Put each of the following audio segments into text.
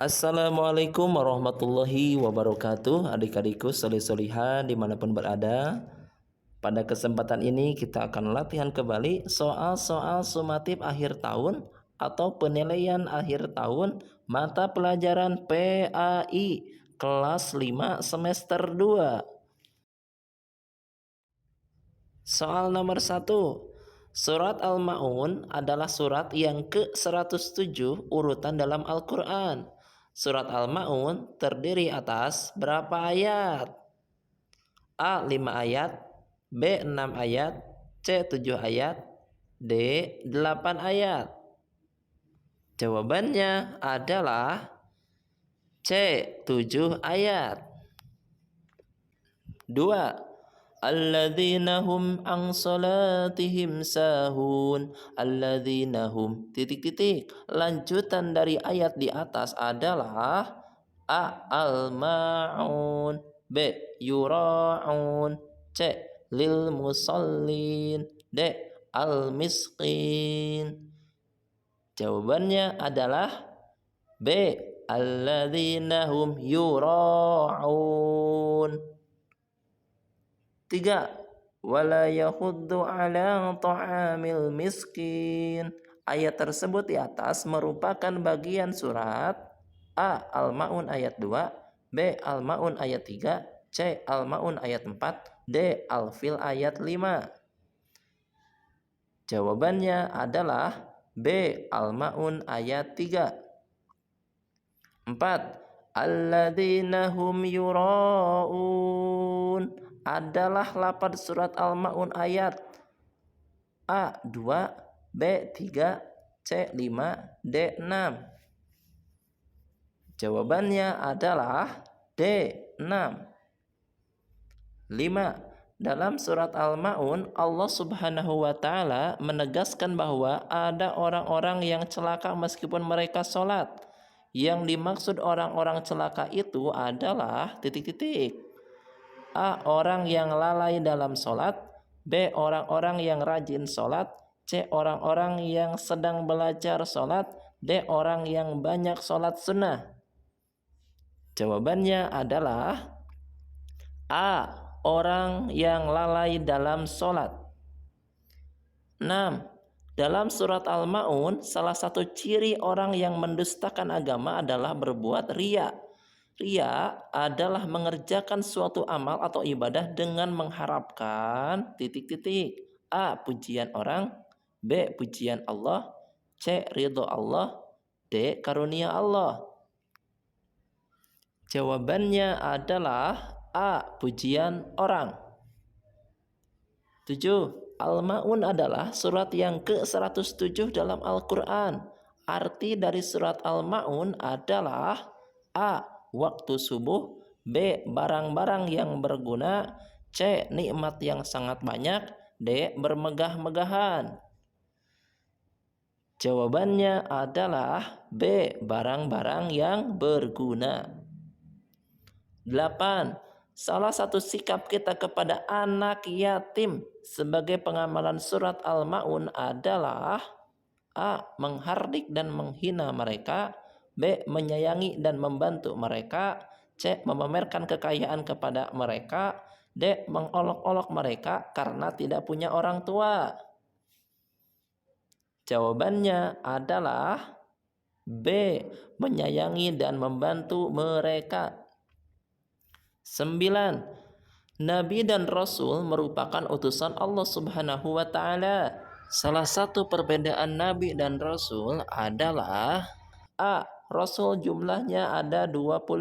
Assalamualaikum warahmatullahi wabarakatuh. Adik-adikku solih-solihan dimanapun berada. Pada kesempatan ini kita akan latihan kembali soal-soal sumatif akhir tahun atau penilaian akhir tahun mata pelajaran PAI kelas 5 semester 2. Soal nomor 1. Surat Al-Ma'un adalah surat yang ke-107 urutan dalam Al-Quran. Surat Al-Ma'un terdiri atas berapa ayat? A. 5 ayat, B. 6 ayat, C. 7 ayat, D. 8 ayat. Jawabannya adalah C. 7 ayat. 2. Alladzina hum an salatihim sahun. Alladzina hum titik-titik. Lanjutan dari ayat di atas adalah A. Al-ma'un, B. Yura'un, C. Lil musallin, D. Al-miskin. Jawabannya adalah B. Alladzina hum yura'un. 3. Wala yahuddu ala ta'amil miskin. Ayat tersebut di atas merupakan bagian surat A. Al-Ma'un ayat 2, B. Al-Ma'un ayat 3, C. Al-Ma'un ayat 4, D. Al-Fil ayat 5. Jawabannya adalah B. Al-Ma'un ayat 3. 4. Alladzina hum yura'un adalah lafaz surat Al-Ma'un ayat A 2, B 3, C 5, D 6. Jawabannya adalah D 6. 5. Dalam surat Al-Ma'un, Allah Subhanahu wa taala menegaskan bahwa ada orang-orang yang celaka meskipun mereka sholat. Yang dimaksud orang-orang celaka itu adalah titik-titik. A. Orang yang lalai dalam sholat, B. Orang-orang yang rajin sholat, C. Orang-orang yang sedang belajar sholat, D. Orang yang banyak sholat sunnah. Jawabannya adalah A. Orang yang lalai dalam sholat. 6. Dalam surat Al-Ma'un, salah satu ciri orang yang mendustakan agama adalah berbuat riya. Riya adalah mengerjakan suatu amal atau ibadah dengan mengharapkan titik-titik. A. Pujian orang, B. Pujian Allah, C. Ridho Allah, D. Karunia Allah. Jawabannya adalah A. Pujian orang. 7. Al-Ma'un adalah surat yang ke-107 dalam Al-Quran. Arti dari surat Al-Ma'un adalah A. Waktu subuh, B. Barang-barang yang berguna, C. Nikmat yang sangat banyak, D. Bermegah-megahan. Jawabannya adalah B. Barang-barang yang berguna. 8. Salah satu sikap kita kepada anak yatim sebagai pengamalan surat Al-Ma'un adalah A. Menghardik dan menghina mereka, B. Menyayangi dan membantu mereka, C. Memamerkan kekayaan kepada mereka, D. Mengolok-olok mereka karena tidak punya orang tua. Jawabannya adalah B. Menyayangi dan membantu mereka. 9. Nabi dan Rasul merupakan utusan Allah Subhanahu wa taala. Salah satu perbedaan Nabi dan Rasul adalah A. Rasul jumlahnya ada 25,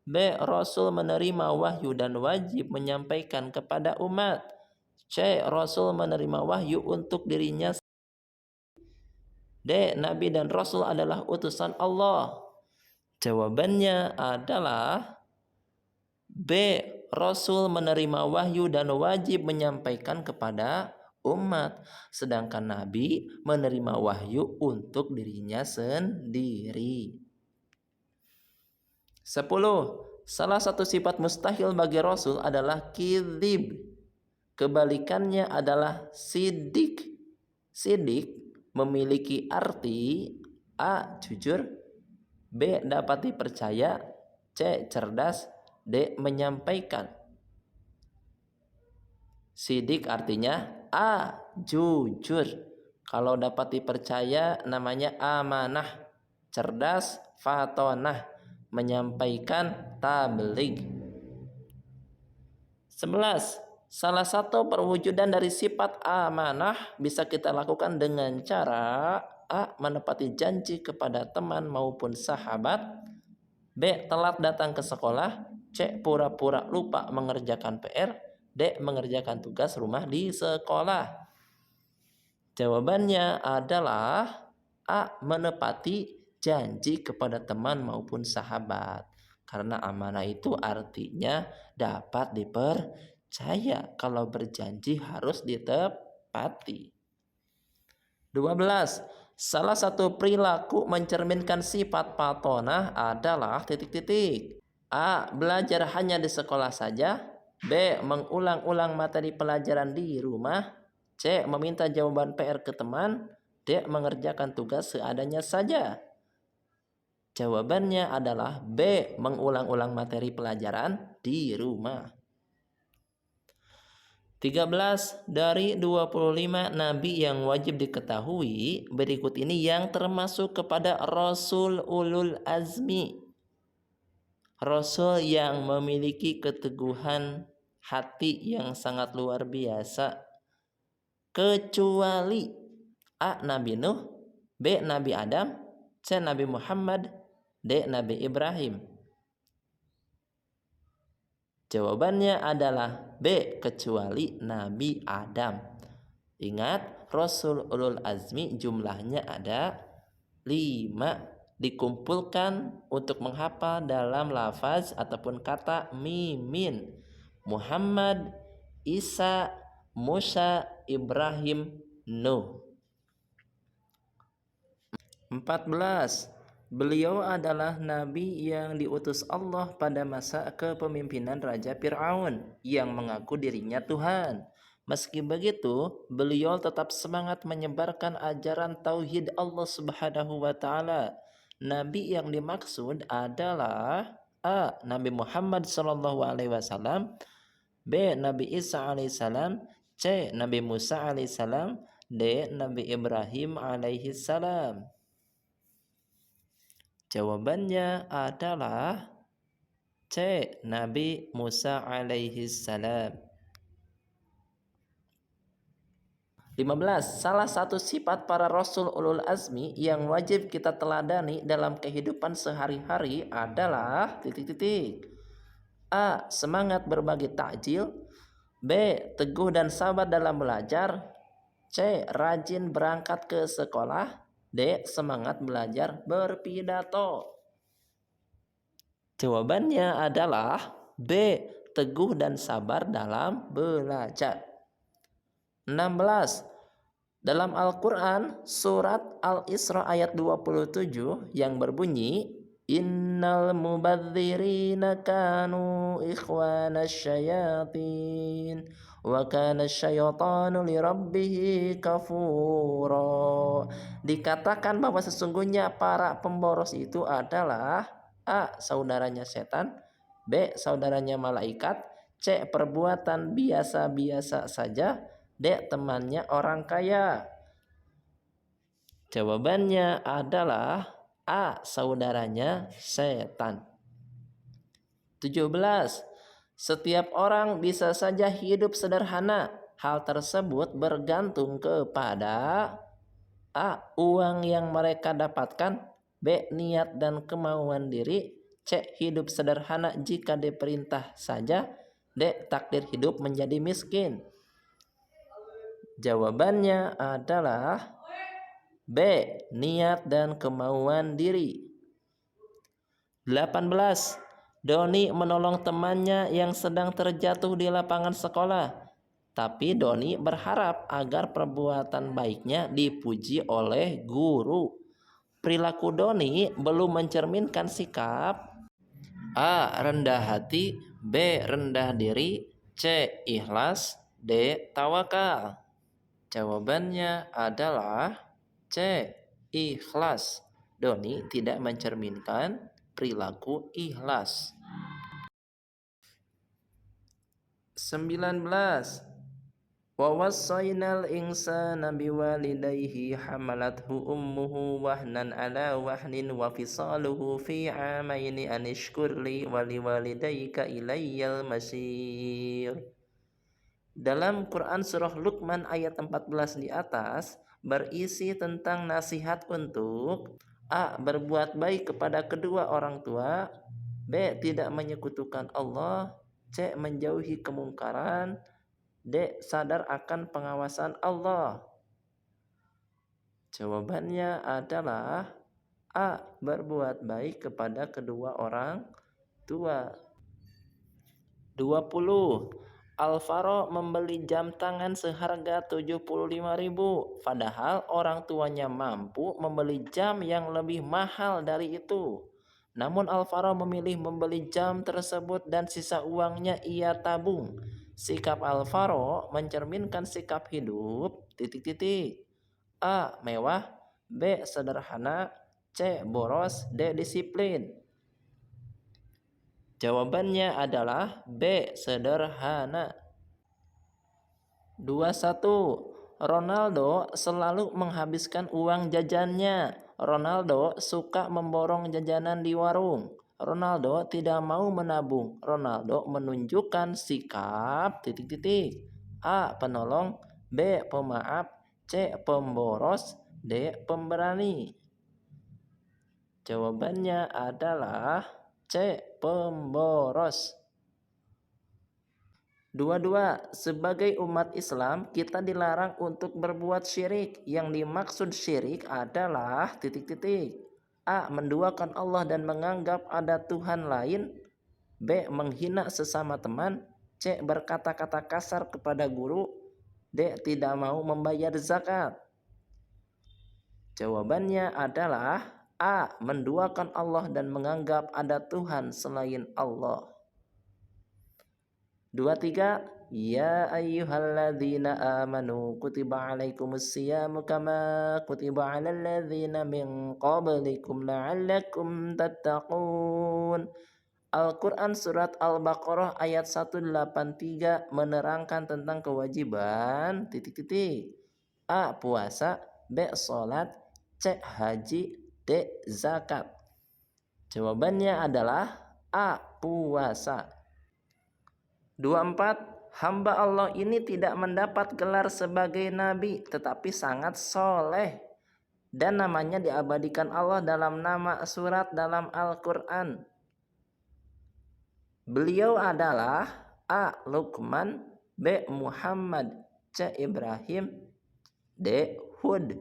B. Rasul menerima wahyu dan wajib menyampaikan kepada umat, C. Rasul menerima wahyu untuk dirinya, D. Nabi dan Rasul adalah utusan Allah. Jawabannya adalah B. Rasul menerima wahyu dan wajib menyampaikan kepada umat, sedangkan Nabi menerima wahyu untuk dirinya sendiri. 10. Salah satu sifat mustahil bagi Rasul adalah kidzib. Kebalikannya adalah sidik. Sidik memiliki arti A. Jujur, B. Dapat dipercaya. C. Cerdas. D. Menyampaikan. Sidik artinya A. Jujur. Kalau dapat dipercaya namanya amanah. Cerdas, fatonah. Menyampaikan, tabligh. 11. Salah satu perwujudan dari sifat amanah bisa kita lakukan dengan cara A. Menepati janji kepada teman maupun sahabat. B. Telat datang ke sekolah. C. Pura-pura lupa mengerjakan PR. D. Mengerjakan tugas rumah di sekolah. Jawabannya adalah A. Menepati janji kepada teman maupun sahabat. Karena amanah itu artinya dapat dipercaya. Kalau berjanji harus ditepati. 12. Salah satu perilaku mencerminkan sifat fatonah adalah titik-titik. A. Belajar hanya di sekolah saja. B. Mengulang-ulang materi pelajaran di rumah. C. Meminta jawaban PR ke teman. D. Mengerjakan tugas seadanya saja. Jawabannya adalah B. Mengulang-ulang materi pelajaran di rumah. 13. Dari 25 nabi yang wajib diketahui, berikut ini yang termasuk kepada Rasul ulul azmi. Rasul yang memiliki keteguhan hati yang sangat luar biasa. Kecuali A. Nabi Nuh, B. Nabi Adam, C. Nabi Muhammad, D. Nabi Ibrahim. Jawabannya adalah B. Kecuali Nabi Adam. Ingat, Rasul ulul azmi jumlahnya ada 5. Dikumpulkan untuk menghafal dalam lafaz ataupun kata mimin. Muhammad, Isa, Musa, Ibrahim, Nuh. 14. Beliau adalah nabi yang diutus Allah pada masa kepemimpinan Raja Fir'aun yang mengaku dirinya Tuhan. Meski begitu, beliau tetap semangat menyebarkan ajaran tauhid Allah Subhanahu wa taala. Nabi yang dimaksud adalah A. Nabi Muhammad SAW, B. Nabi Isa alaihissalam, C. Nabi Musa alaihissalam, D. Nabi Ibrahim alaihissalam. Jawabannya adalah C. Nabi Musa alaihissalam. 15. Salah satu sifat para Rasul ulul azmi yang wajib kita teladani dalam kehidupan sehari-hari adalah titik-titik. A. Semangat berbagi takjil. B. Teguh dan sabar dalam belajar. C. Rajin berangkat ke sekolah. D. Semangat belajar berpidato. Jawabannya adalah B. Teguh dan sabar dalam belajar. 16. Dalam Al-Quran surat Al-Isra ayat 27 yang berbunyi Innal mubadzirina kanu ikhwana syayatin wa kana syaitanu lirabbihi kafura. Dikatakan bahwa sesungguhnya para pemboros itu adalah A. Saudaranya setan, B. Saudaranya malaikat, C. Perbuatan biasa-biasa saja, D. Temannya orang kaya. Jawabannya adalah A. Saudaranya setan. 17. Setiap orang bisa saja hidup sederhana. Hal tersebut bergantung kepada A. Uang yang mereka dapatkan, B. Niat dan kemauan diri, C. Hidup sederhana jika diperintah saja, D. Takdir hidup menjadi miskin. Jawabannya adalah B. Niat dan kemauan diri. 18. Doni menolong temannya yang sedang terjatuh di lapangan sekolah. Tapi Doni berharap agar perbuatan baiknya dipuji oleh guru. Perilaku Doni belum mencerminkan sikap A. Rendah hati, B. Rendah diri, C. Ikhlas, D. Tawakal. Jawabannya adalah C. Ikhlas. Doni tidak mencerminkan perilaku ikhlas. 19. Wa wassaynal insana biwalidayhi hamalathu ummuhu wahnan ala wahnin wa fisaluhu fi amaini an ishkur li wa liwalidayka ilayyal masir. Dalam Quran surah Luqman ayat 14 di atas berisi tentang nasihat untuk A. Berbuat baik kepada kedua orang tua, B. Tidak menyekutukan Allah, C. Menjauhi kemungkaran, D. Sadar akan pengawasan Allah. Jawabannya adalah A. Berbuat baik kepada kedua orang tua. 20. Alvaro membeli jam tangan seharga 75.000, padahal orang tuanya mampu membeli jam yang lebih mahal dari itu. Namun Alvaro memilih membeli jam tersebut dan sisa uangnya ia tabung. Sikap Alvaro mencerminkan sikap hidup A. Mewah, B. Sederhana, C. Boros, D. Disiplin. Jawabannya adalah B. Sederhana. 21. Ronaldo selalu menghabiskan uang jajannya. Ronaldo suka memborong jajanan di warung. Ronaldo tidak mau menabung. Ronaldo menunjukkan sikap A. Penolong, B. Pemaaf, C. Pemboros, D. Pemberani. Jawabannya adalah C. Pemboros. 22. Sebagai umat Islam, kita dilarang untuk berbuat syirik. Yang dimaksud syirik adalah A. Menduakan Allah dan menganggap ada Tuhan lain, B. Menghina sesama teman, C. Berkata-kata kasar kepada guru, D. Tidak mau membayar zakat. Jawabannya adalah A. Menduakan Allah dan menganggap ada Tuhan selain Allah. 23. Ya ayyuhalladzina amanu kutiba alaikumus siyamu kama kutiba alal ladzina min qablikum la'allakum tattaqun. Al-Quran Surat Al-Baqarah ayat 183 menerangkan tentang kewajiban A. Puasa, B. Sholat, C. Haji, D. Zakat. Jawabannya adalah A. Puasa. 24. Hamba Allah ini tidak mendapat gelar sebagai nabi, tetapi sangat soleh, dan namanya diabadikan Allah dalam nama surat dalam Al-Quran. Beliau adalah A. Luqman, B. Muhammad, C. Ibrahim, D. Hud.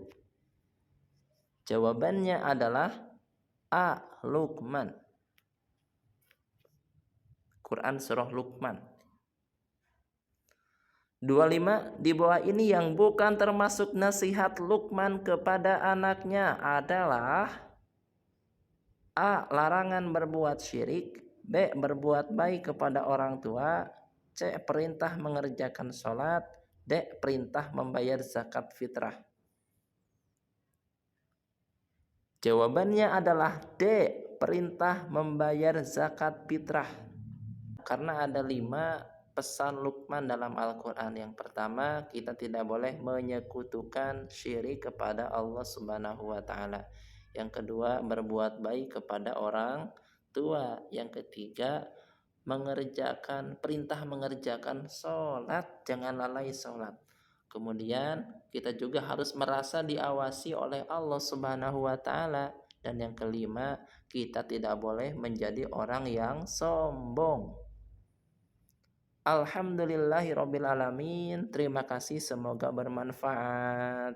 Jawabannya adalah A. Luqman. Quran surah Luqman. 25. Di bawah ini yang bukan termasuk nasihat Luqman kepada anaknya adalah A. Larangan berbuat syirik, B. Berbuat baik kepada orang tua, C. Perintah mengerjakan sholat, D. Perintah membayar zakat fitrah. Jawabannya adalah D. Perintah membayar zakat fitrah. Karena ada 5 pesan Luqman dalam Al-Quran. Yang pertama, kita tidak boleh menyekutukan syirik kepada Allah Subhanahu wa Ta'ala. Yang kedua, berbuat baik kepada orang tua. Yang ketiga, perintah mengerjakan sholat, jangan lalai sholat. Kemudian kita juga harus merasa diawasi oleh Allah Subhanahu wa Ta'ala. Dan yang kelima, kita tidak boleh menjadi orang yang sombong. Alhamdulillahirabbil alamin. Terima kasih, semoga bermanfaat.